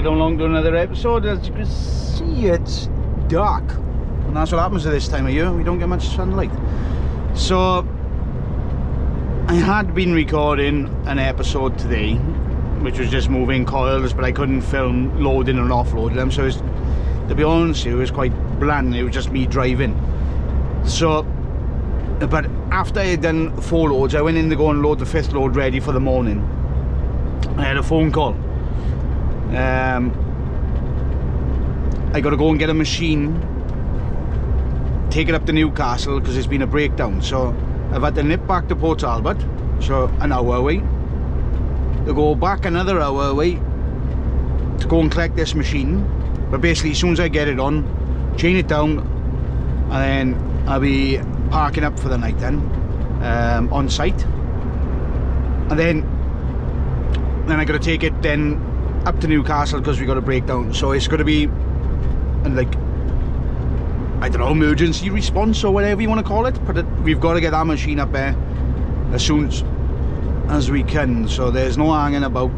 down along to another episode. As you can see, it's dark, and that's what happens at this time of year. We don't get much sunlight. So I had been recording an episode today, which was just moving coils, but I couldn't film loading and offloading them. So to be honest, it was quite bland. It was just me driving. So, but after I had done 4 loads, I went in to go and load the 5th load ready for the morning. I had a phone call. I got to go and get a machine, take it up to Newcastle because there's been a breakdown. So I've had to nip back to Port Talbot, so an hour away, to go back another hour away to go and collect this machine. But basically, as soon as I get it on, chain it down, and then I'll be parking up for the night then, on site. And then I got to take it then up to Newcastle because we got a breakdown. So it's going to be like, I don't know, emergency response or whatever you want to call it. But we've got to get our machine up there as soon as we can. So there's no hanging about.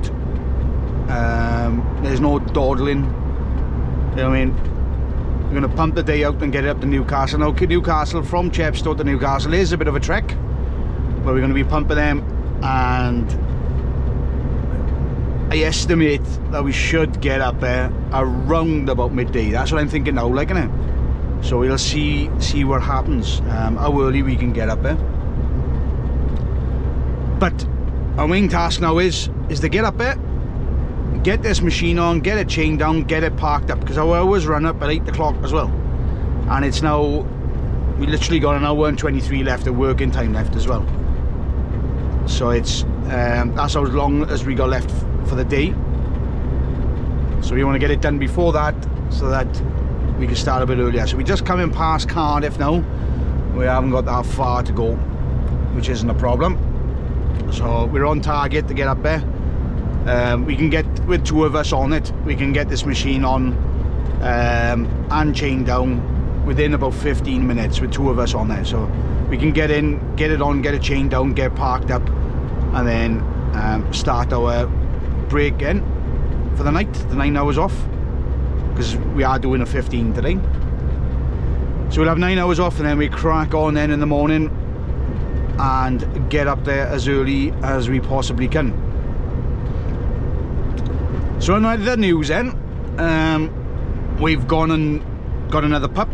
There's no dawdling. You know what I mean? We're going to pump the day out and get it up to Newcastle. Now, Newcastle, from Chepstow to Newcastle is a bit of a trek, but we're going to be pumping them, and I estimate that we should get up there around about midday. That's what I'm thinking now, like, innit? So we'll see what happens, how early we can get up there. But our main task now is to get up there, get this machine on, get it chained down, get it parked up, because our hours run up at 8 o'clock as well. And it's now, we literally got an hour and 23 left of working time left as well. So it's, that's how long as we got left for the day. So we want to get it done before that, so that we can start a bit earlier. So we just coming past Cardiff now. We haven't got that far to go, which isn't a problem. So we're on target to get up there. We can get, with 2 of us on it, we can get this machine on and chained down within about 15 minutes with 2 of us on there. So we can get in, get it on, get it chained down, get parked up, and then start our break in for the night, the 9 hours off, because we are doing a 15 today. So we'll have 9 hours off, and then we crack on then in the morning and get up there as early as we possibly can. So on the news then, we've gone and got another pup.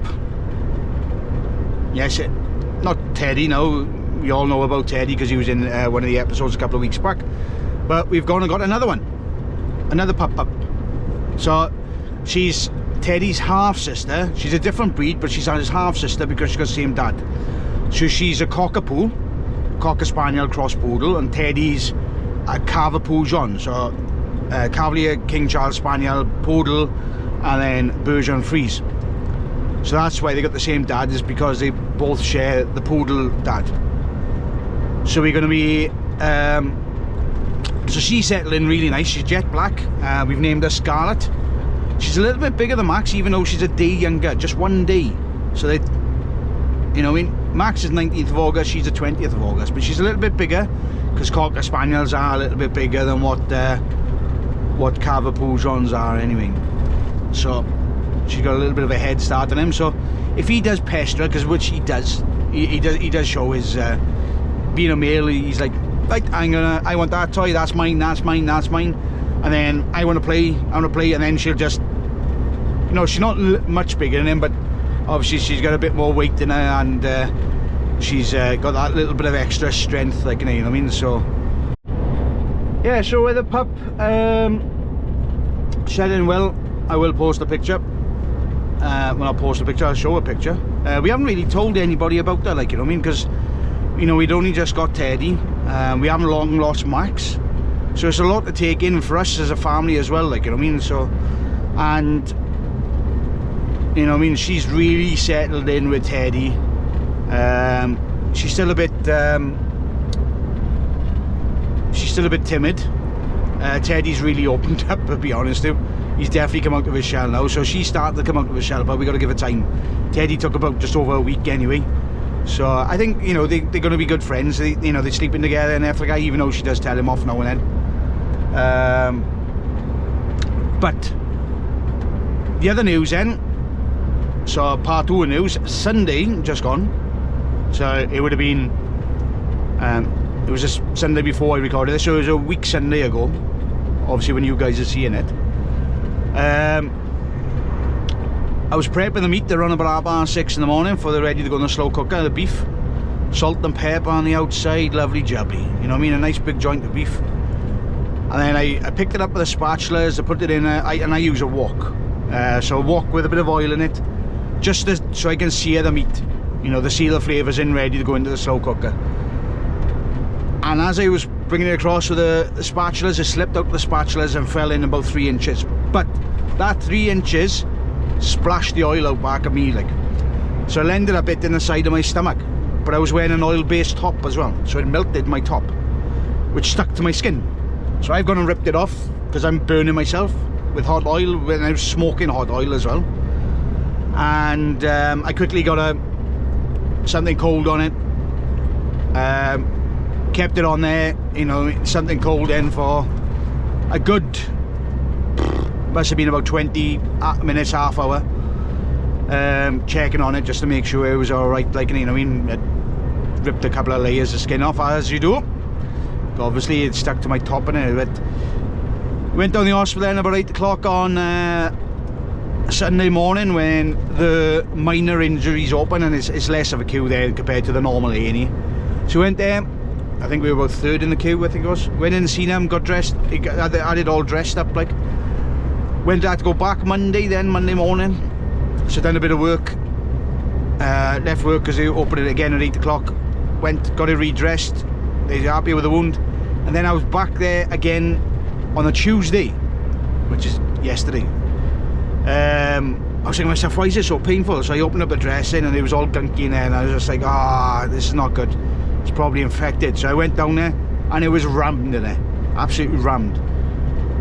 Yes, not Teddy, no, we all know about Teddy because he was in one of the episodes a couple of weeks back. But we've gone and got another one, another pup. So she's Teddy's half-sister. She's a different breed, but she's his half-sister because she's got the same dad. So she's a cockapoo, Cocker Spaniel cross poodle, and Teddy's a Cavapoo John. So Cavalier King Charles Spaniel poodle, and then Bergeron Frise. So that's why they got the same dad, is because they both share the poodle dad. So we're going to be so she's settling really nice. She's jet black. We've named her Scarlet. She's a little bit bigger than Max, even though she's a day younger, just 1 day. So they, you know, I mean, Max is 19th of August, she's the 20th of August, but she's a little bit bigger because Cocker Spaniels are a little bit bigger than what Cavapoo Johns are anyway. So she's got a little bit of a head start on him. So if he does pester, because which he does, he does show his being a male. He's like, right, I want that toy, that's mine, that's mine, that's mine, and then I want to play, and then she'll just, you know, she's not much bigger than him, but obviously she's got a bit more weight in her, and she's got that little bit of extra strength, like, you know what I mean. So yeah, so with the pup shedding well, I will post a picture. When I post a picture, I'll show a picture. We haven't really told anybody about that, like, you know what I mean, because, you know, we'd only just got Teddy. We haven't long lost Max, so it's a lot to take in for us as a family as well, like, you know what I mean. So, and you know what I mean, she's really settled in with Teddy. She's still a bit timid. Teddy's really opened up, to be honest with you. He's definitely come out of his shell now, so she's starting to come out of his shell, but we got to give it time. Teddy took about just over a week anyway. So I think, you know, they're going to be good friends. You know, they're sleeping together and everything, even though she does tell him off now and then. But the other news then, so part 2 of news, Sunday just gone, so it would have been it was just Sunday before I recorded this, so it was a week Sunday ago, obviously when you guys are seeing it. I was prepping the meat. They're on about 6:30 in the morning for the ready to go in the slow cooker, the beef, salt and pepper on the outside, lovely jubby, you know what I mean, a nice big joint of beef. And then I picked it up with the spatulas, I put it in and I use a wok, so a wok with a bit of oil in it, just so I can sear the meat, you know, seal the flavours in, ready to go into the slow cooker. And as I was bringing it across with the spatulas, it slipped out of the spatulas and fell in about 3 inches. But that 3 inches splashed the oil out back of me, like. So it ended up hitting the side of my stomach. But I was wearing an oil-based top as well, so it melted my top, which stuck to my skin. So I've gone and ripped it off, because I'm burning myself with hot oil, when I was smoking hot oil as well. And I quickly got something cold on it. Kept it on there, you know, something cold in for a good, must have been about 20 minutes, half hour, checking on it just to make sure it was alright, like, you know what I mean. I ripped a couple of layers of skin off, as you do. Obviously it stuck to my top and it. Went down the hospital then about 8 o'clock on Sunday morning, when the minor injuries open and it's less of a queue there compared to the normal A&E. So we went there. I think we were about 3rd in the queue, I think it was. Went in and seen him, got dressed, had it all dressed up, like. Went, had to go back Monday morning. So done a bit of work. Left work because they opened it again at 8 o'clock. Went, got it redressed. They're happy with the wound. And then I was back there again on a Tuesday, which is yesterday. I was thinking to myself, why is it so painful? So I opened up the dressing and it was all gunky in there, and I was just like, this is not good. It's probably infected. So I went down there and it was rammed in there, absolutely rammed.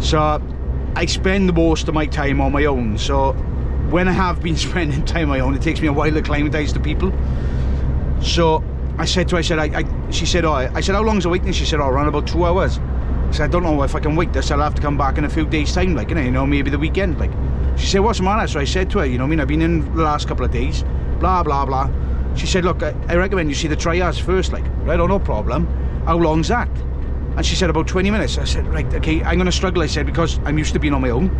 So I spend the most of my time on my own. So when I have been spending time on my own, it takes me a while to acclimatise to people. So I said to her, she said, I said, how long's the waiting? She said, around about 2 hours. I said, I don't know if I can wait this. I'll have to come back in a few days' time, like, you know, maybe the weekend, like. She said, what's the matter? So I said to her, you know what I mean, I've been in the last couple of days, blah, blah, blah. She said, look, I recommend you see the triage first, like. Right, oh, no problem. How long's that? And she said, about 20 minutes. I said, right, okay, I'm going to struggle, I said, because I'm used to being on my own.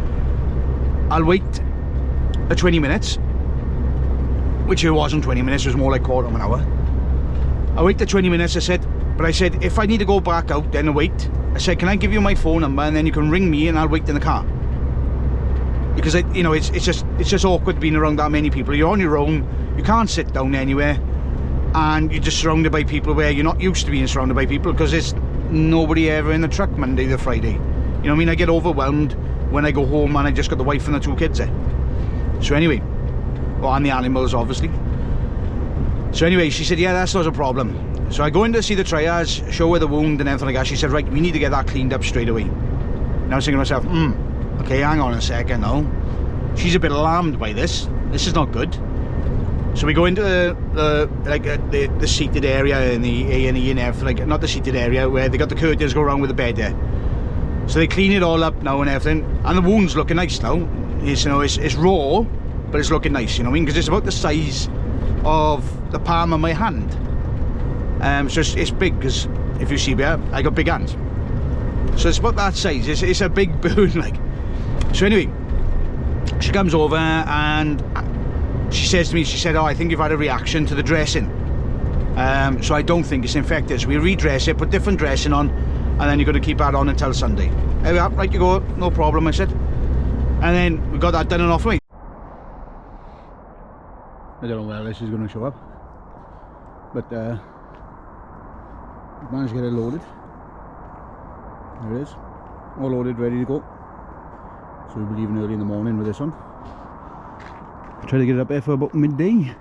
I'll wait 20 minutes, which it wasn't 20 minutes, it was more like quarter of an hour. I waited 20 minutes, I said, but I said, if I need to go back out, then wait. I said, can I give you my phone number and then you can ring me and I'll wait in the car? Because, you know, it's just awkward being around that many people. You're on your own, you can't sit down anywhere, and you're just surrounded by people where you're not used to being surrounded by people, because there's nobody ever in the truck Monday to Friday. You know what I mean? I get overwhelmed when I go home and I just got the wife and the 2 kids there. So anyway, well, and the animals, obviously. So anyway, she said, yeah, that's not a problem. So I go in to see the triage, show her the wound and everything like that. She said, right, we need to get that cleaned up straight away. And I was thinking to myself, okay, hang on a second now. She's a bit alarmed by this. This is not good. So we go into the seated area in the A&E and everything, like, not the seated area where they got the curtains go around with the bed there. So they clean it all up now and everything, and the wound's looking nice now. It's, you know, it's raw, but it's looking nice, you know what I mean? Because it's about the size of the palm of my hand. So it's big, because if you see me, I got big hands. So it's about that size. It's a big burn, like. So anyway, she comes over and she says to me, she said, oh, I think you've had a reaction to the dressing. So I don't think it's infected. So we redress it, put different dressing on, and then you're going to keep that on until Sunday. Right you go, no problem, I said. And then we got that done and off with me. I don't know where this is going to show up, but managed to get it loaded. There it is, all loaded, ready to go. So we'll be leaving early in the morning with this one. Try to get it up there for about midday.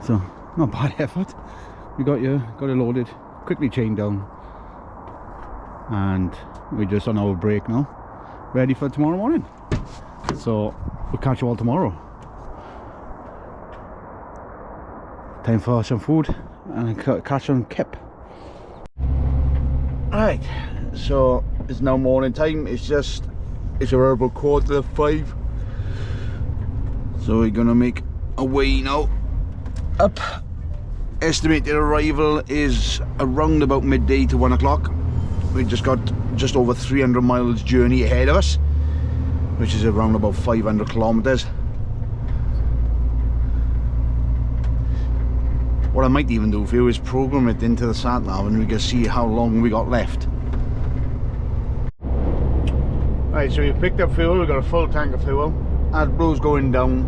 So not bad effort. We got it loaded, quickly chained down, and we're just on our break now, ready for tomorrow morning. So we'll catch you all tomorrow. Time for some food and catch some kip. Alright, so it's now morning time. It's around about 4:45. So we're gonna make a way now up. Estimated arrival is around about midday to 1 o'clock. We just got just over 300 miles journey ahead of us, which is around about 500 kilometers. What I might even do for you is program it into the sat nav and we can see how long we got left. Right, so we've picked up fuel, we've got a full tank of fuel. AdBlue's going down.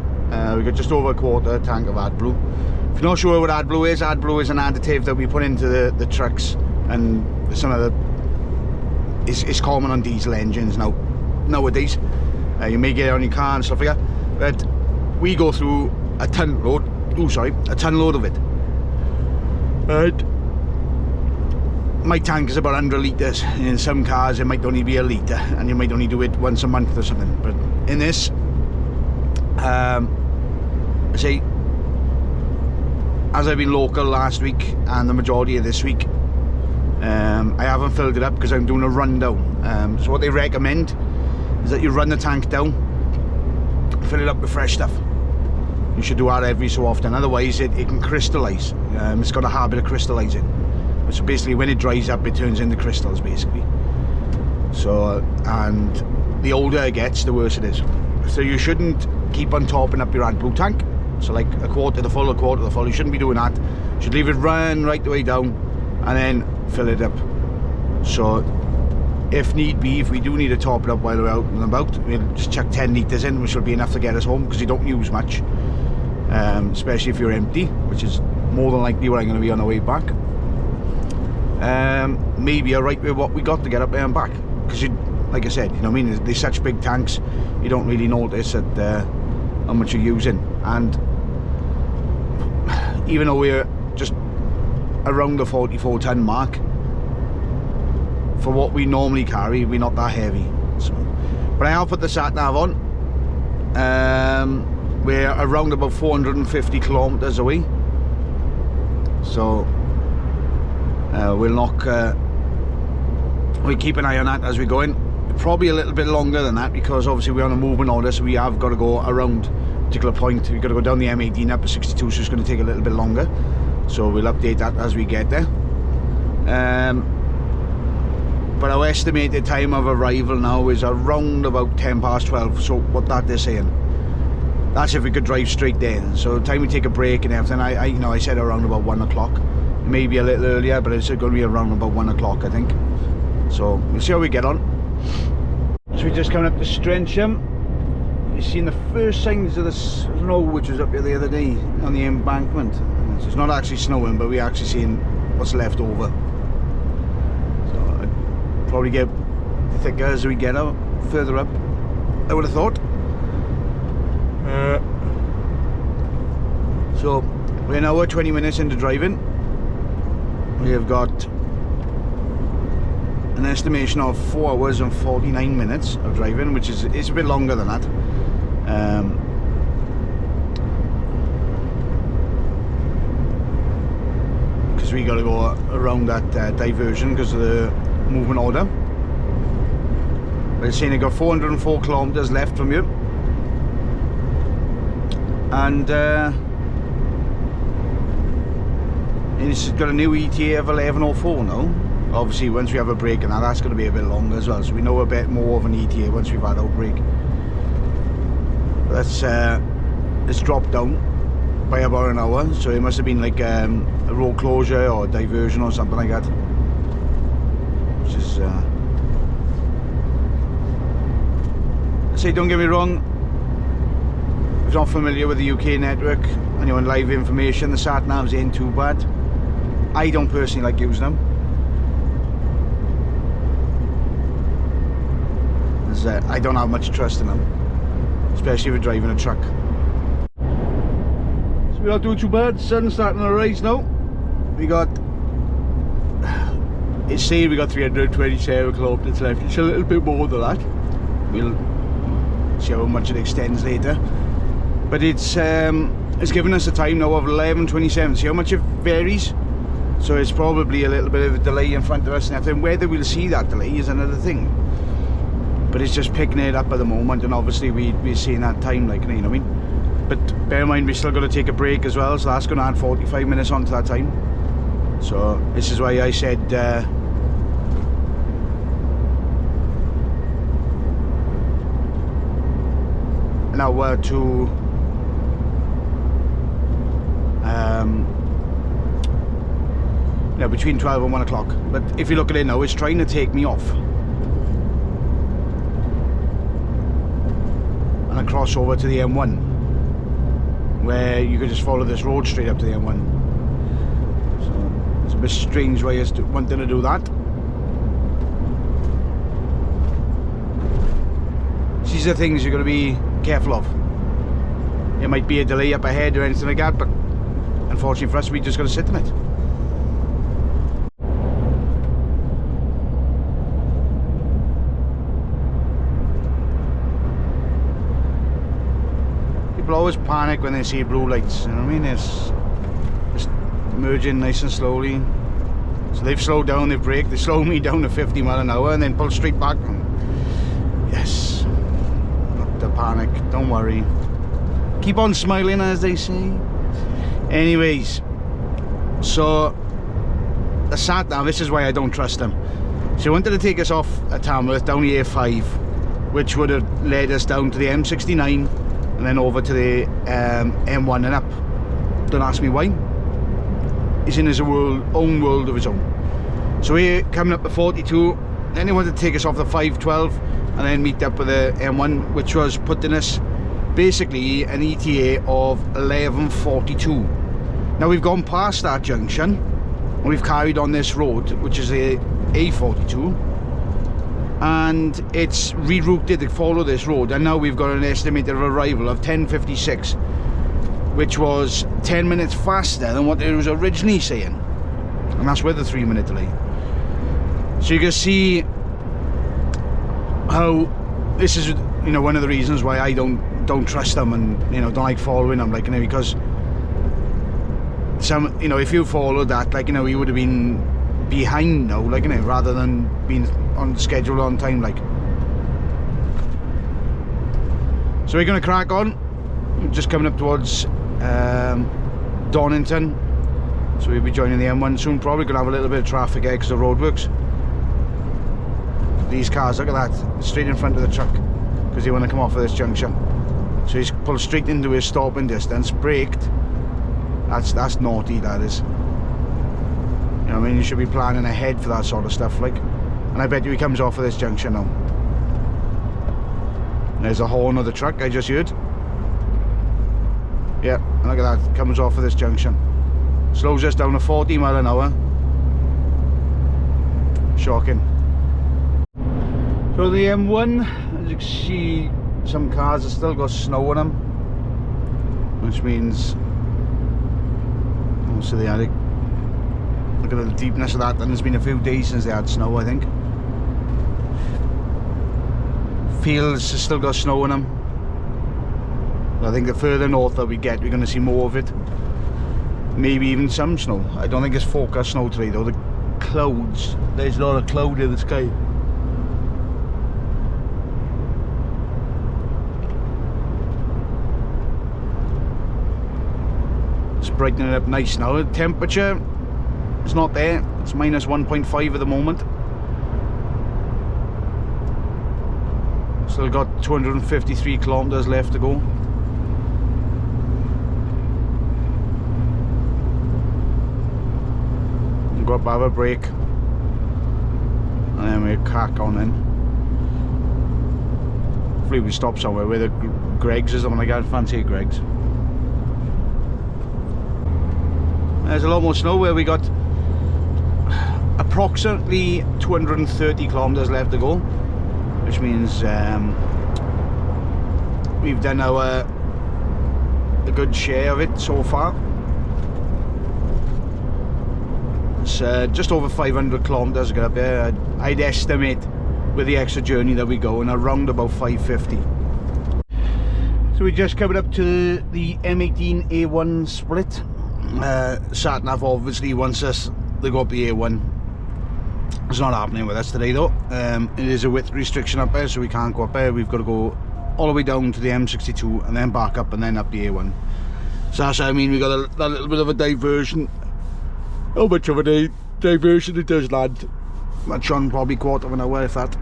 We've got just over a quarter tank of AdBlue. If you're not sure what AdBlue is an additive that we put into the trucks, and some of the it's common on diesel engines nowadays. You may get it on your car and stuff like that, but we go through a ton load of it. But my tank is about 100 litres. In some cars it might only be a litre, and you might only do it once a month or something. But in this, I say, as I've been local last week and the majority of this week, I haven't filled it up because I'm doing a rundown. So what they recommend is that you run the tank down, fill it up with fresh stuff. You should do that every so often, otherwise it can crystallise. It's got a habit of crystallising. So basically when it dries up it turns into crystals basically. So, and the older it gets, the worse it is. So you shouldn't keep on topping up your AdBlue tank. So like a quarter to the full, you shouldn't be doing that. You should leave it run right the way down and then fill it up. So if need be, if we do need to top it up while we're out and about, we'll just chuck 10 litres in, which will be enough to get us home because you don't use much. Especially if you're empty, which is more than likely where I'm going to be on the way back. Maybe you're right with what we got to get up there and back, because you, like I said, you know what I mean, they're such big tanks, you don't really notice that how much you're using. And even though we're just around the 44 ton mark, for what we normally carry, we're not that heavy. So, but I have put the sat nav on. We're around about 450 kilometers away, so we'll keep an eye on that as we go in. Probably a little bit longer than that, because obviously we're on a movement order, so we have got to go around a particular point. We've got to go down the M18 up to 62, so it's going to take a little bit longer, so we'll update that as we get there. But our estimated time of arrival now is around about 10 past 12, so what that is saying, that's if we could drive straight there. So the time we take a break and everything, I said around about 1 o'clock, maybe a little earlier, but it's going to be around about 1 o'clock I think. So we'll see how we get on. So we're just coming up to Strensham. You've seen the first signs of the snow which was up here the other day on the embankment. So it's not actually snowing, but we're actually seeing what's left over. So it'll probably get thicker as we get out further up, I would have thought. So we're now 20 minutes into driving. We have got an estimation of 4 hours and 49 minutes of driving, which is a bit longer than that. Because we got to go around that diversion because of the movement order. But it's saying they got 404 kilometers left from you, and it's got a new ETA of 11:04 now. Obviously once we have a break and that's going to be a bit longer as well, so we know a bit more of an ETA once we've had our break. Let's dropped down by about an hour, so it must have been like a road closure or diversion or something like that, which is say, don't get me wrong, if you're not familiar with the UK network and you want live information, the sat navs ain't too bad. I don't personally like using them. I don't have much trust in them, especially if you're driving a truck. So we're not doing too bad. Sun's starting to rise now. We got, it's saying we got 327 kilometers left. It's a little bit more than that. We'll see how much it extends later. But it's given us a time now of 11:27. See how much it varies. So it's probably a little bit of a delay in front of us and everything. Whether we'll see that delay is another thing. But it's just picking it up at the moment, and obviously we're seeing that time, like, you know what I mean. but bear in mind we still got to take a break as well, so that's going to add 45 minutes onto that time. So this is why I said an hour to yeah, between 12 and 1 o'clock. But if you look at it now, it's trying to take me off and I cross over to the M1, where you could just follow this road straight up to the M1. So it's a bit strange way of wanting to do that. These are things you're going to be careful of. There might be a delay up ahead or anything like that, but unfortunately for us, we just got to sit in it. People always panic when they see blue lights, you know what I mean? It's just merging nice and slowly. So they've slowed down, they've braked, they slow me down to 50 mile an hour and then pull straight back. Yes, not to panic, don't worry. Keep on smiling, as they say. Anyways, so the sat nav, this is why I don't trust them. So I wanted to take us off at Tamworth down the A5, which would have led us down to the M69 and then over to the M1 and up. Don't ask me why. He's in his own world of his own. So we're coming up to 42, then he wanted to take us off the 512 and then meet up with the M1, which was putting us basically an ETA of 11:42. Now we've gone past that junction and we've carried on this road, which is a A42, and it's rerouted to follow this road, and now we've got an estimated arrival of 10:56, which was 10 minutes faster than what it was originally saying, and that's with a 3-minute delay. So you can see how this is, you know, one of the reasons why I don't trust them and, you know, don't like following them, like, you know, because some, you know, if you followed that, like, you know, you would have been behind now, like, you know, rather than being on schedule on time, like. So we're going to crack on. We're just coming up towards Donington, so we'll be joining the M1 soon. Probably going to have a little bit of traffic here because the roadworks. These cars, look at that, straight in front of the truck, because they want to come off of this junction. So he's pulled straight into his stopping distance, braked. That's naughty, that is. You know what I mean? You should be planning ahead for that sort of stuff, like. And I bet you he comes off of this junction now. There's a whole another truck I just heard. Yeah, look at that, comes off of this junction. Slows us down to 40 mile an hour. Shocking. So the M1, as you can see, some cars have still got snow on them, which means also they had it. Look at the deepness of that, and there's been a few days since they had snow, I think. Fields have still got snow on them. I think the further north that we get, we're going to see more of it. Maybe even some snow. I don't think it's forecast snow today though. The clouds, there's a lot of cloud in the sky. It's brightening it up nice now. The temperature is not there. It's minus 1.5 at the moment. Still got 253 kilometers left to go. We've got to have a break, and then we crack on in. Hopefully we stop somewhere where the Greggs is, something like that. Fancy Greggs. There's a lot more snow where we got approximately 230 kilometers left to go, which means we've done a good share of it so far. It's just over 500 kilometers to get up there. I'd estimate with the extra journey that we go, and around about 550. So we're just coming up to the M18 A1 split. Sat-nav obviously wants us to go up the A1. It's not happening with us today though. It is a width restriction up there, so we can't go up there. We've got to go all the way down to the M62 and then back up and then up the A1. So that's what I mean, we got that little bit of a diversion. How much of a diversion it does land? Much on probably quarter of an hour if that.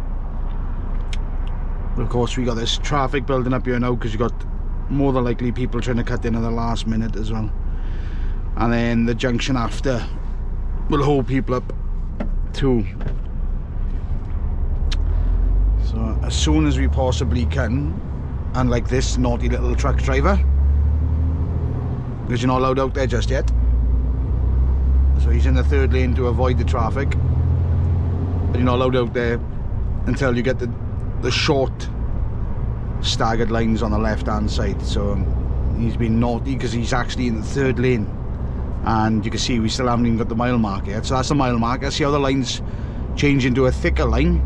But of course we got this traffic building up here now because you got more than likely people trying to cut in at the last minute as well. And then the junction after will hold people up too. So as soon as we possibly can, unlike this naughty little truck driver, because you're not allowed out there just yet. So he's in the third lane to avoid the traffic, but you're not allowed out there until you get the short staggered lines on the left hand side. So he's been naughty because he's actually in the third lane, and you can see we still haven't even got the mile marker yet. So that's the mile marker. See how the lines change into a thicker line,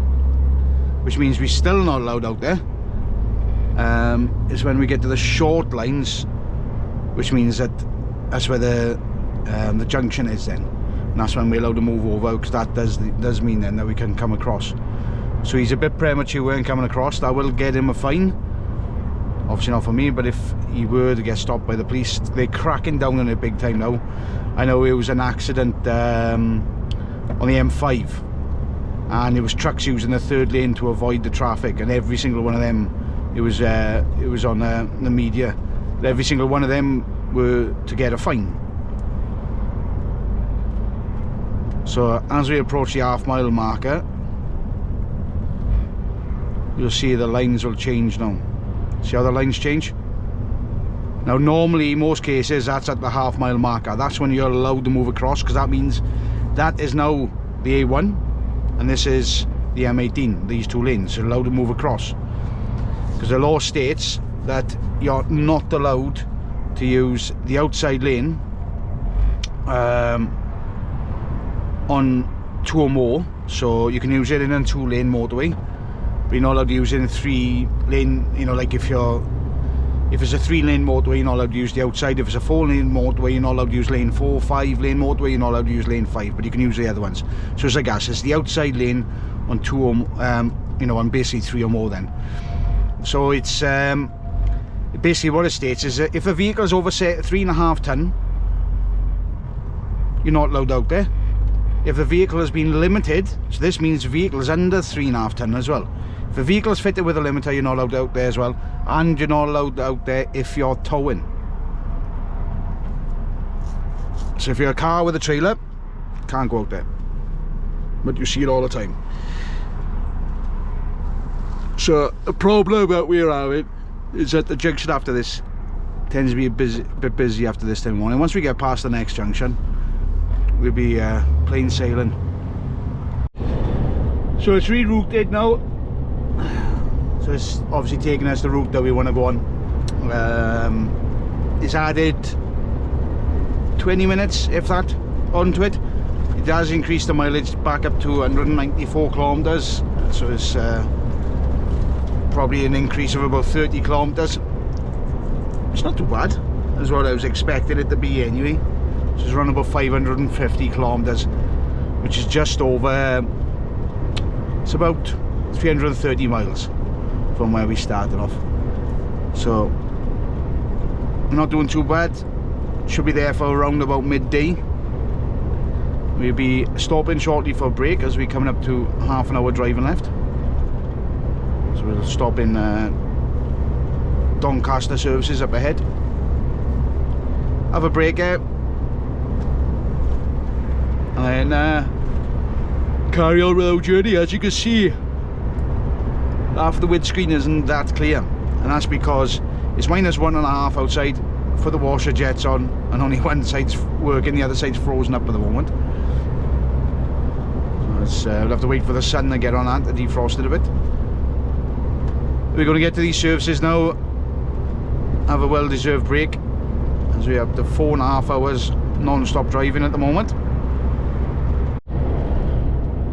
which means we're still not allowed out there. Is when we get to the short lines, which means that that's where the junction is then, and that's when we're allowed to move over, because that does mean then that we can come across. So he's a bit premature in coming across. That will get him a fine, obviously not for me, but if he were to get stopped by the police, they're cracking down on it big time now. I know it was an accident on the M5, and it was trucks using the third lane to avoid the traffic, and every single one of them, it was on the media, every single one of them were to get a fine. So as we approach the half-mile marker, you'll see the lines will change now. See how the lines change? Now normally, in most cases, that's at the half-mile marker. That's when you're allowed to move across, because that means that is now the A1 and this is the M18, these two lanes. You're allowed to move across, because the law states that you're not allowed to use the outside lane on two or more. So you can use it in a 2-lane motorway, but you're not allowed to use it in a 3-lane. You know, like if it's a 3-lane motorway, you're not allowed to use the outside. If it's a 4-lane motorway, you're not allowed to use lane 4. 5-lane motorway, you're not allowed to use lane 5, but you can use the other ones. So it's like that. It's the outside lane on 2 or you know, on basically 3 or more then. So it's basically what it states is that if a vehicle is over, say, 3.5 ton, you're not allowed out there. If the vehicle has been limited, so this means the vehicle is under 3.5 ton as well. If the vehicle is fitted with a limiter, you're not allowed out there as well, and you're not allowed out there if you're towing. So if you're a car with a trailer, can't go out there, but you see it all the time. So the problem that we're having is that the junction after this tends to be a bit busy after this time of morning. Once we get past the next junction, we'll be plain sailing. So it's rerouted now. So it's obviously taking us the route that we want to go on. It's added 20 minutes, if that, onto it. It has increased the mileage back up to 194 kilometers. So it's probably an increase of about 30 kilometers. It's not too bad, as what I was expecting it to be anyway. So it's around about 550 kilometers, which is just over, it's about 330 miles from where we started off. So we're not doing too bad. Should be there for around about midday. We'll be stopping shortly for a break as we're coming up to half an hour driving left. So we'll stop in Doncaster services up ahead, have a break out, and then carry on with our journey. As you can see, half the windscreen isn't that clear, and that's because it's -1.5 outside for the washer jets on, and only one side's working, the other side's frozen up at the moment. So we'll have to wait for the sun to get on that, to defrost it a bit. We're going to get to these services now, have a well-deserved break, as we're up to 4.5 hours non-stop driving at the moment.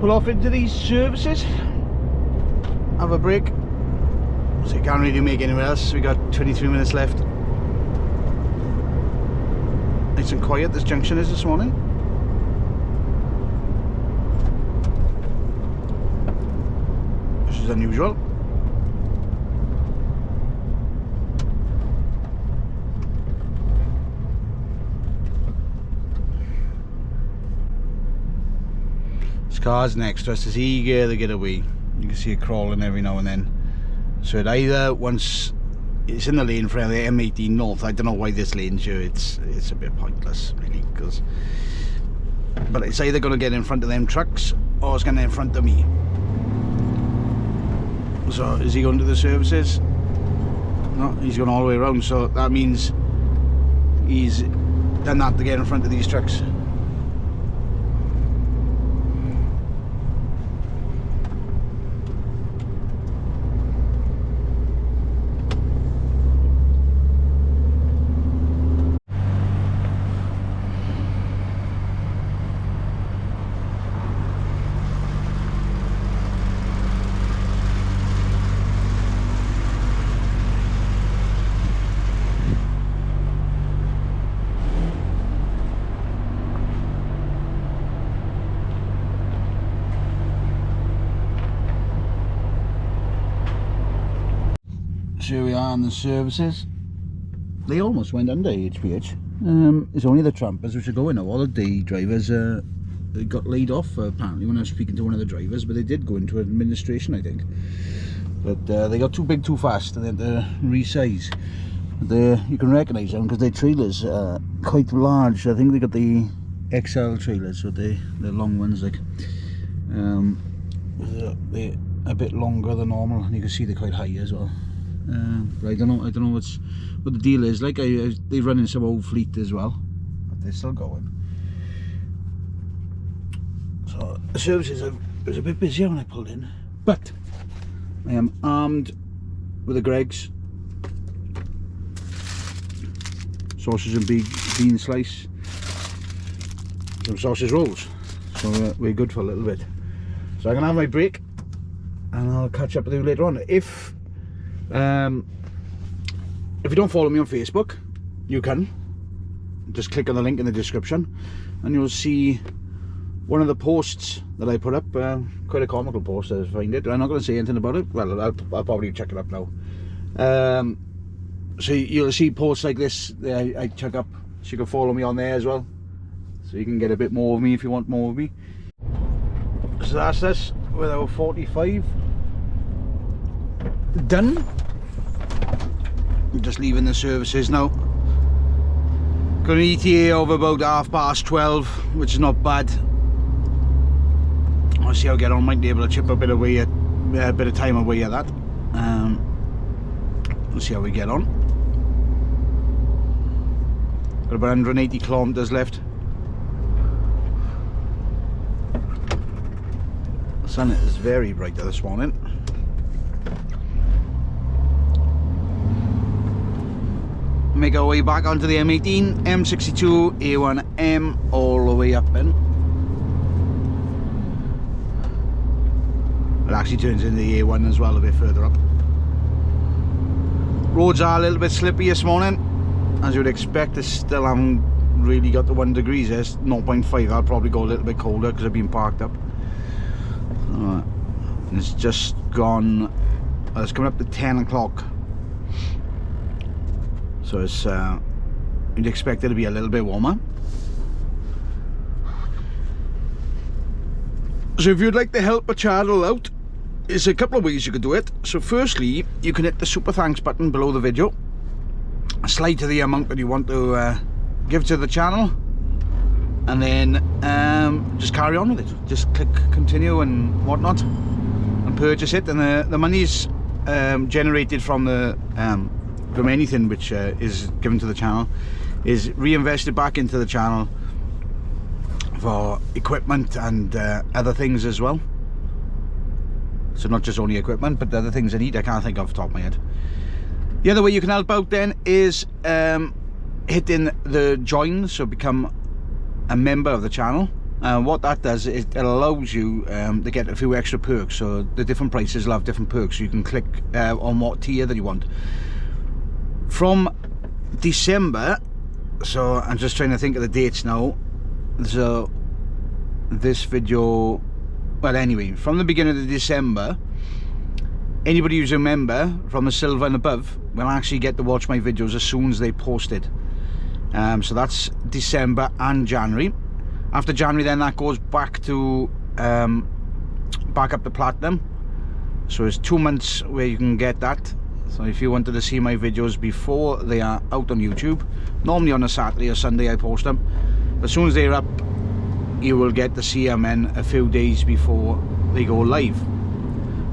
Pull off into these services, have a break, so you can't really make anywhere else. We got 23 minutes left. Nice and quiet this junction is this morning. Which is unusual. car's next to us is eager to get away. You can see it crawling every now and then. So it either, once it's in the lane for the M18 North, I don't know why this lane's here, it's a bit pointless really, but it's either going to get in front of them trucks or it's going to get in front of me. So is he going to the services? No, he's going all the way around, so that means he's done that to get in front of these trucks. So here we are on the services. They almost went under HPH. It's only the trampers which are going now. All the day drivers they got laid off apparently when I was speaking to one of the drivers, but they did go into administration, I think. But they got too big too fast and they had to resize. You can recognise them because their trailers are quite large. I think they got the XL trailers, so they're long ones, like they're a bit longer than normal, and you can see they're quite high as well. But I don't know what the deal is. Like they run in some old fleet as well, but they're still going. So the services was a bit busier when I pulled in, but I am armed with a Greggs sausage and bean slice, some sausage rolls. So we're good for a little bit. So I'm gonna have my break, and I'll catch up with you later on. If you don't follow me on Facebook, you can just click on the link in the description and you'll see one of the posts that I put up, quite a comical post I find it. I'm not going to say anything about it. Well, I'll probably check it up now. So you'll see posts like this I check up, so you can follow me on there as well, so you can get a bit more of me if you want more of me. So that's this with our 45 done. I'm just leaving the services now. Got an ETA of about 12:30, which is not bad. I'll see how I get on. Might be able to chip a bit away at a bit of time away at that. We'll see how we get on. Got about 180 kilometers left. The sun is very bright this morning. Make our way back onto the M18, M62, A1M, all the way up in. It actually turns into the A1 as well, a bit further up. Roads are a little bit slippy this morning, as you would expect. They still haven't really got to 1 degree. There's 0.5. I'll probably go a little bit colder because I've been parked up. It's just gone. It's coming up to 10 o'clock. So it's you'd expect it to be a little bit warmer. So if you'd like to help a channel out, there's a couple of ways you could do it. So firstly, you can hit the super thanks button below the video, slide to the amount that you want to give to the channel, and then just carry on with it. Just click continue and whatnot and purchase it, and the money's generated from the from anything which is given to the channel is reinvested back into the channel for equipment and other things as well. So not just only equipment, but the other things I need, I can't think off the top of my head. The other way you can help out then is hitting the join, so become a member of the channel. What that does is it allows you to get a few extra perks. So the different prices will have different perks, so you can click on what tier that you want. From December, so I'm just trying to think of the dates now. So this video, well anyway, from the beginning of December, anybody who's a member from a silver and above will actually get to watch my videos as soon as they posted. So that's December and January. After January then that goes back to back up to platinum. So it's 2 months where you can get that. So if you wanted to see my videos before they are out on YouTube, normally on a Saturday or Sunday I post them. As soon as they're up, you will get to see them in a few days before they go live.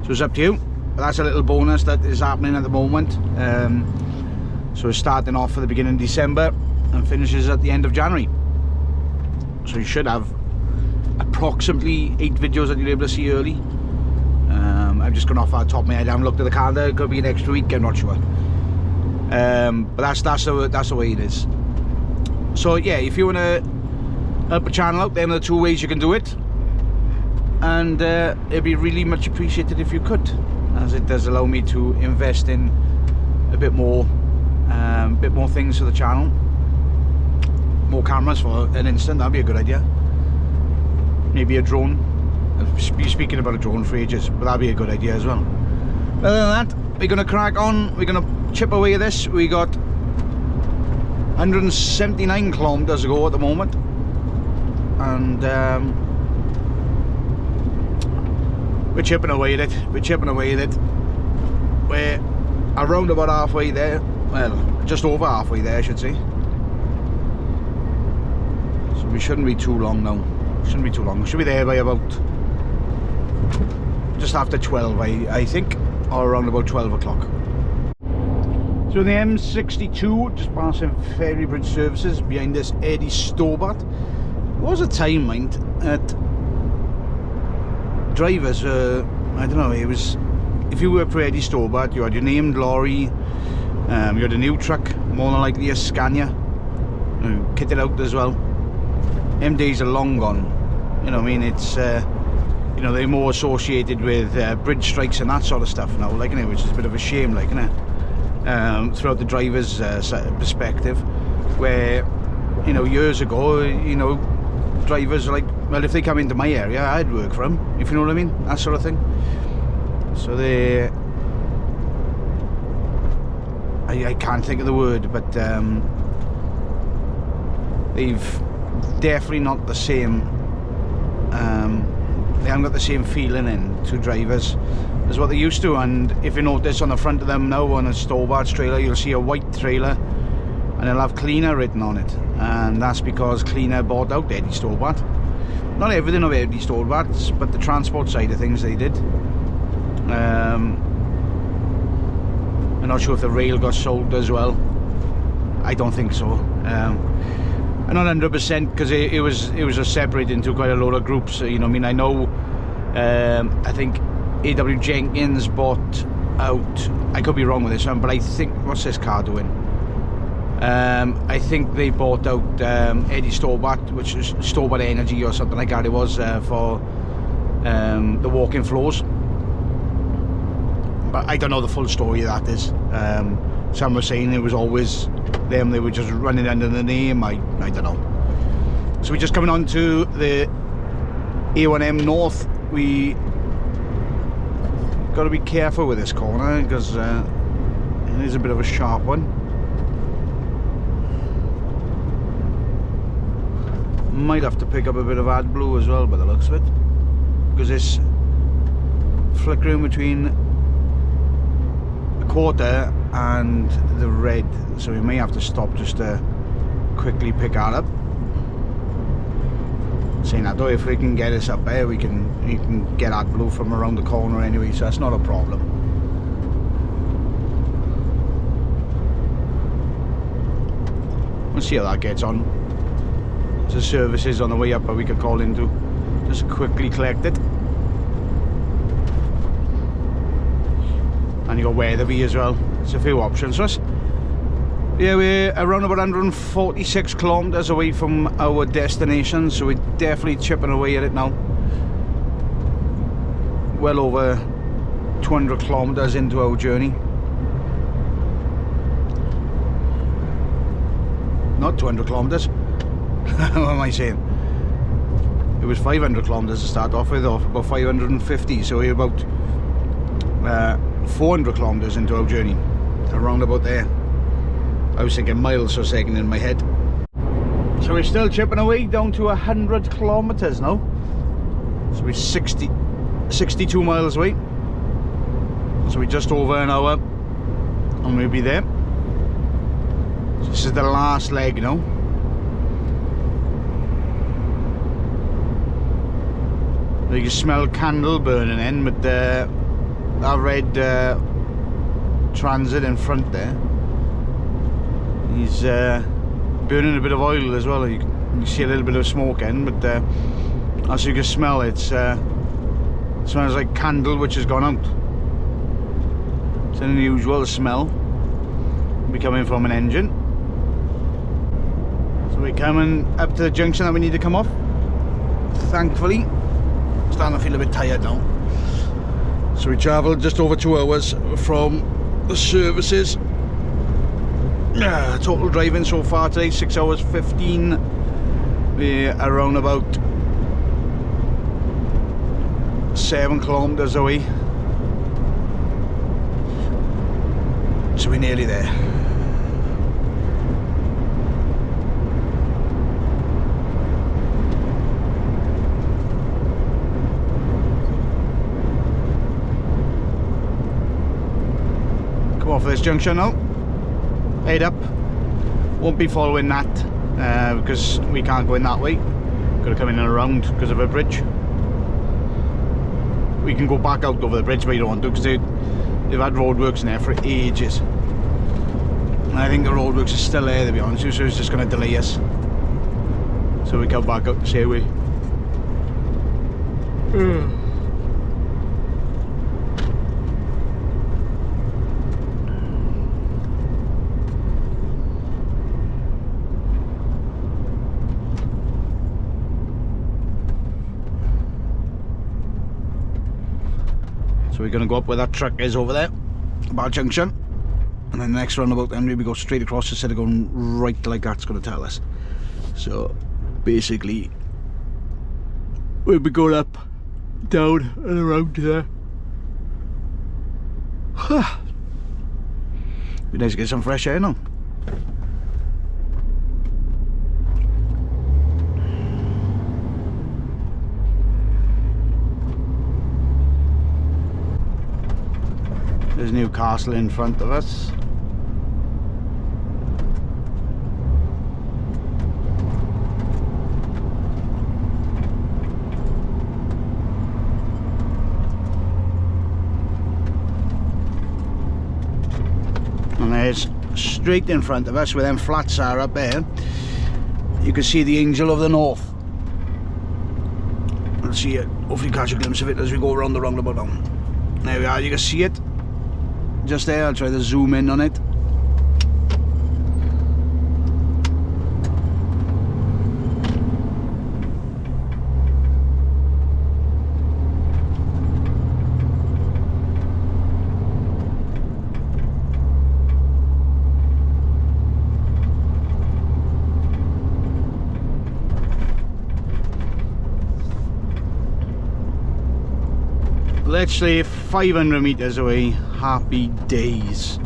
So it's up to you. But that's a little bonus that is happening at the moment. So it's starting off at the beginning of December and finishes at the end of January. So you should have approximately 8 videos that you'll be able to see early. I've just gone off the top of my head. I haven't looked at the calendar. It could be an extra week, I'm not sure. But that's the way it is. So yeah, if you want to help a channel out, them are the 2 ways you can do it. And it'd be really much appreciated if you could, as it does allow me to invest in a bit more things for the channel. More cameras for an instant, that'd be a good idea. Maybe a drone. I've been speaking about a drone for ages, but that'd be a good idea as well. Other than that, we're going to crack on. We're going to chip away at this. We got 179 kilometers to go at the moment, and we're chipping away at it. We're around about halfway there. Well, just over halfway there, I should say. So we shouldn't be too long now. Shouldn't be too long. We should be there by about just after 12, I think, or around about 12 o'clock. So the M62, just passing Ferrybridge services, behind this Eddie Stobart. There was a time, mind, that drivers, I don't know, it was, if you worked for Eddie Stobart, you had your named lorry, you had a new truck, more than likely a Scania, kitted out as well. Them days are long gone. You know what I mean? It's you know, they're more associated with bridge strikes and that sort of stuff now, like, you know, which is a bit of a shame, like, you know, throughout the driver's perspective, where, you know, years ago, you know, drivers are like, well, if they come into my area, I'd work for them, if you know what I mean, that sort of thing. So they, I can't think of the word, but they've definitely not the same, they haven't got the same feeling in to drivers as what they used to. And if you notice on the front of them now, on a Stobart's trailer, you'll see a white trailer and it'll have Cleaner written on it, and that's because Cleaner bought out Eddie Stobart. Not everything of Eddie Stobart's, but the transport side of things they did. I'm not sure if the rail got sold as well. I don't think so. I'm not 100% because it was separated into quite a lot of groups. You know, I mean, I know, I think A.W. Jenkins bought out, I could be wrong with this one, but I think, what's this car doing? I think they bought out Eddie Stobart, which is Stobart Energy or something like that it was, for the walking floors. But I don't know the full story of that is. Some were saying it was always them, they were just running under the name. I don't know. So we're just coming on to the A1M North. We got to be careful with this corner because it is a bit of a sharp one. Might have to pick up a bit of AdBlue as well by the looks of it, because it's flickering between the quarter and the red, so we may have to stop just to quickly pick that up. Saying that though, if we can get us up there, we can get AdBlue from around the corner anyway, so that's not a problem. We'll see how that gets on. There's services on the way up that we could call into, just quickly collect it. And you got Weatherby as well. There's a few options for us. Yeah, we're around about 146 kilometers away from our destination, so we're definitely chipping away at it now. Well over 200 kilometers into our journey. Not 200 kilometers. What am I saying? It was 500 kilometers to start off with, or about 550, so we're about 400 kilometers into our journey, around about there. I was thinking miles for a second in my head. So we're still chipping away down to 100 kilometers now. So we're 62 miles away. So we're just over an hour and we'll be there. So this is the last leg now. You can smell candle burning in with that red Transit in front there. He's burning a bit of oil as well. You can see a little bit of smoke in, but as you can smell, it smells like candle which has gone out. It's an unusual smell. It'll be coming from an engine. So we're coming up to the junction that we need to come off. Thankfully, I'm starting to feel a bit tired now. So we travelled just over 2 hours from the services. Total driving so far today, 6 hours 15. We're around about 7 kilometres away. So we're nearly there. Come off this junction now. Head up. Won't be following that because we can't go in that way. Got to come in and around because of a bridge. We can go back out over the bridge, but you don't want to because they've had roadworks in there for ages. And I think the roadworks are still there, to be honest with you, so it's just going to delay us. So we come back out the same way. So we're going to go up where that truck is over there, Bar Junction, and then the next roundabout, then we go straight across instead of going right like that's going to tell us. So basically we'll be going up, down and around there. Be nice to get some fresh air now. There's Newcastle in front of us. And there's straight in front of us where them flats are up there. You can see the Angel of the North. I'll see it. Hopefully catch a glimpse of it as we go around the roundabout now. There we are, you can see it. Just there, I'll try to zoom in on it. Literally 500 meters away. Happy days.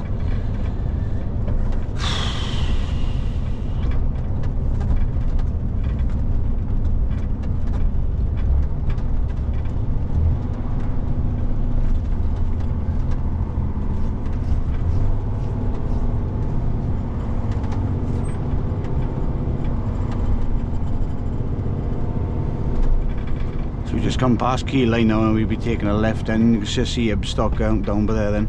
So we just come past Key Line now and we'll be taking a left and you can just see Ibstock down by there then.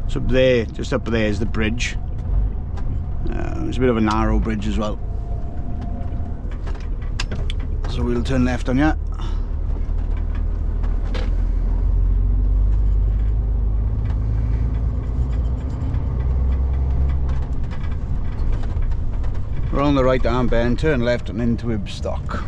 So up there, just up there is the bridge. It's a bit of a narrow bridge as well. So we'll turn left on ya. Around the right arm bend, turn left and into Ibstock.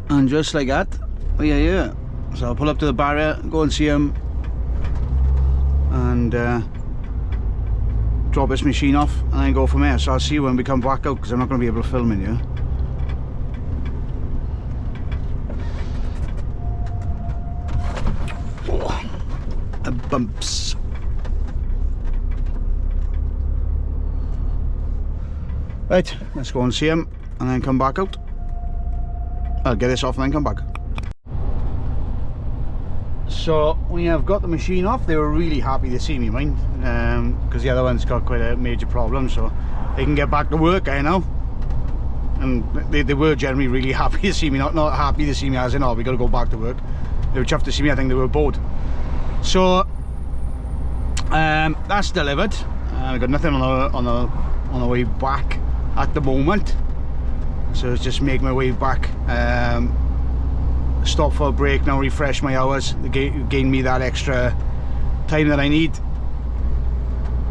And just like that, we are here. So I'll pull up to the barrier, go and see him, and drop this machine off, and then go from there. So I'll see you when we come back out, because I'm not going to be able to film in here. bumps. Right, let's go and see him and then come back out. I'll get this off and then come back. So we have got the machine off. They were really happy to see me, mind, because the other one's got quite a major problem, so they can get back to work, I know. And they were generally really happy to see me, not happy to see me as in, oh, we got to go back to work. They were chuffed to see me. I think they were bored. So that's delivered. I got nothing on the way back at the moment, so it's just make my way back. Stop for a break now, refresh my hours, gain me that extra time that I need,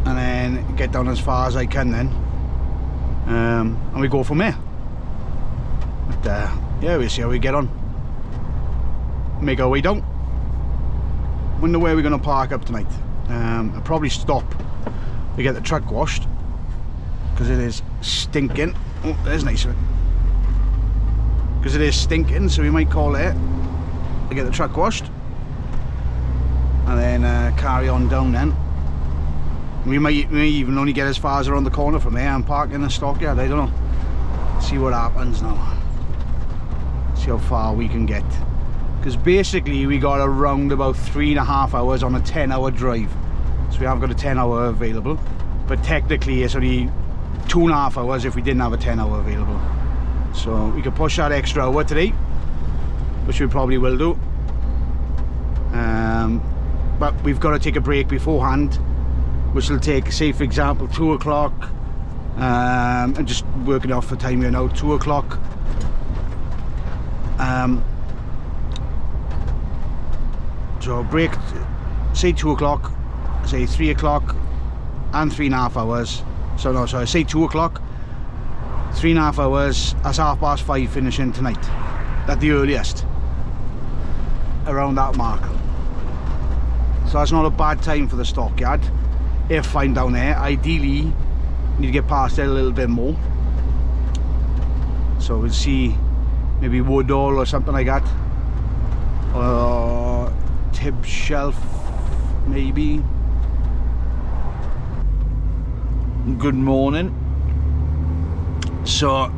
and then get down as far as I can then, and we go from there. But yeah, we'll see how we get on. Make our way down. Wonder where we're going to park up tonight. I'll probably stop to get the truck washed, because it is stinking. Oh, there's nice of it. Because it is stinking, so we might call it to get the truck washed, and then carry on down then. We may even only get as far as around the corner from here and park in the stockyard. I don't know. See what happens now. See how far we can get. Because basically we got around about 3.5 hours on a 10-hour drive. So we have got a 10-hour available, but technically it's only 2.5 hours if we didn't have a 10-hour available. So we could push that extra hour today, which we probably will do. But we've got to take a break beforehand, which will take, say for example, 2 o'clock, and just working off the time here now, 2 o'clock. So break, say 2 o'clock, say 3 o'clock, and 3.5 hours. So no, sorry, say 2 o'clock. 3.5 hours, that's 5:30 finishing tonight at the earliest, around that mark. So that's not a bad time for the stockyard if I'm down there. Ideally need to get past it a little bit more, so we'll see, maybe Woodall or something like that, or Tib Shelf maybe. Good morning. So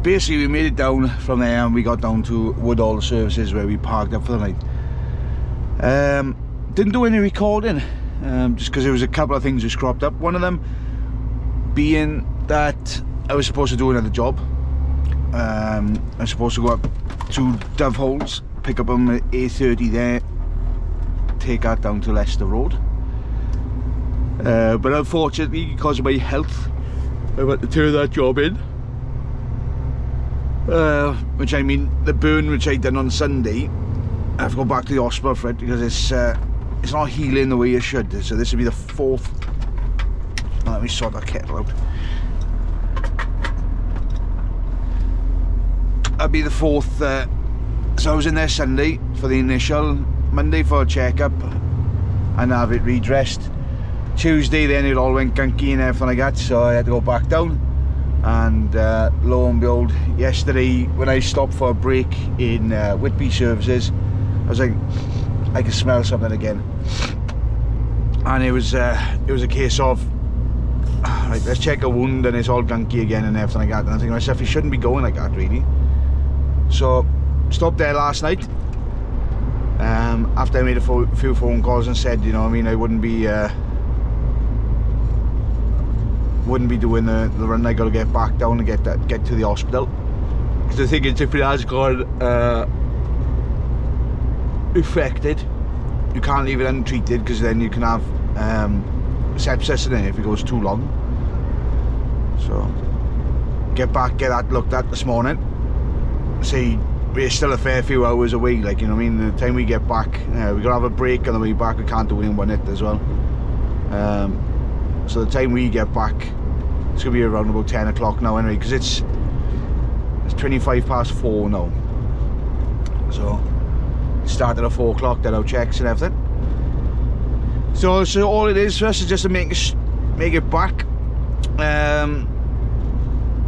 basically we made it down from there and we got down to Woodall Services, where we parked up for the night. Didn't do any recording, just because there was a couple of things which cropped up. One of them being that I was supposed to do another job. I was supposed to go up to Dove Holes, pick up them at 8:30 there, take that down to Leicester Road. But unfortunately, because of my health, I had to turn that job in. Which, I mean, the burn which I done on Sunday, I have to go back to the hospital for it, because it's not healing the way it should. So this will be the 4th. Let me sort that kettle out. That'll be the 4th. So I was in there Sunday for the initial, Monday for a checkup and have it redressed. Tuesday then it all went gunky and everything like that, so I had to go back down. And lo and behold, yesterday when I stopped for a break in Whitby Services, I was like, I can smell something again. And it was a case of, right, let's check a wound, and it's all gunky again and everything like that. And I'm thinking to myself, you shouldn't be going like that really. So stopped there last night, after I made a few phone calls and said, you know what I mean, I wouldn't be doing the run. I got to get back down and get to the hospital, because the thing is, if it has gone infected, you can't leave it untreated, because then you can have sepsis in it if it goes too long. So get that looked at this morning. See, we're still a fair few hours away, like, you know what I mean. The time we get back, we gotta have a break on the way back. We can't do it in one hit as well. So the time we get back, it's gonna be around about 10 o'clock now anyway, because it's 4:25 now. So started at 4 o'clock, did our checks and everything. So all it is for us is just to make it back.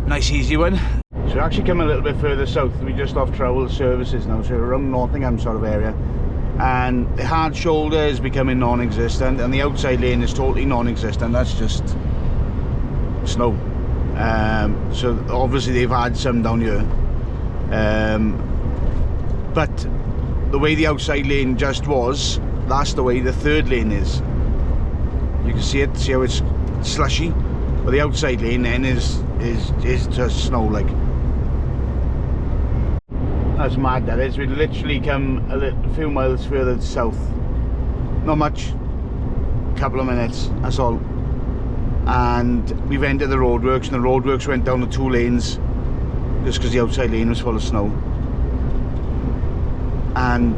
Nice easy one. So we're actually coming a little bit further south. We're just off Trowell Services now, so we're around Nottingham sort of area. and the hard shoulder is becoming non-existent, and the outside lane is totally non-existent. That's just snow. So obviously they've had some down here, but the way the outside lane just was, that's the way the third lane is. You can see it, see how it's slushy, but the outside lane then is just snow like. That's mad, that is. We literally come a few miles further south, not much, a couple of minutes, that's all, and we've entered the roadworks, and the roadworks went down the 2 lanes just because the outside lane was full of snow. And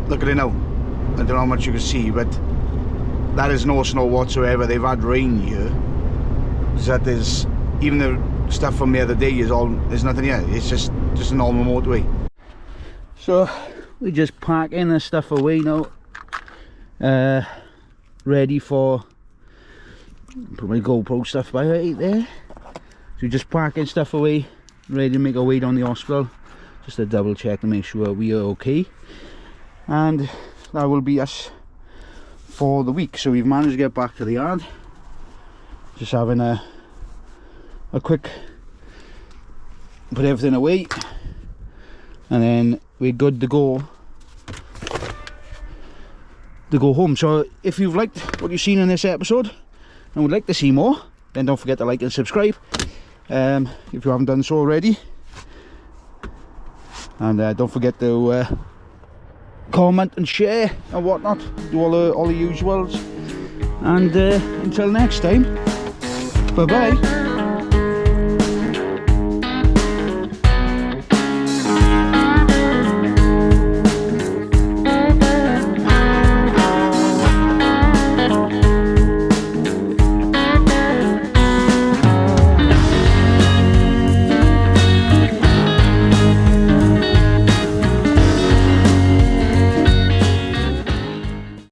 look at it now. I don't know how much you can see, but that is no snow whatsoever. They've had rain here, so that is, even the stuff from the other day is all, there's nothing here. It's just a normal motorway. So we just parking the stuff away now, ready for, put my GoPro stuff by right there. So we're just parking stuff away, ready to make our way down the hospital, just to double check and make sure we are okay. And that will be us for the week. So we've managed to get back to the yard, just having a quick put everything away, and then we're good to go home. So if you've liked what you've seen in this episode and would like to see more, then don't forget to like and subscribe if you haven't done so already, and don't forget to comment and share and whatnot, do all the usuals, and until next time, bye bye.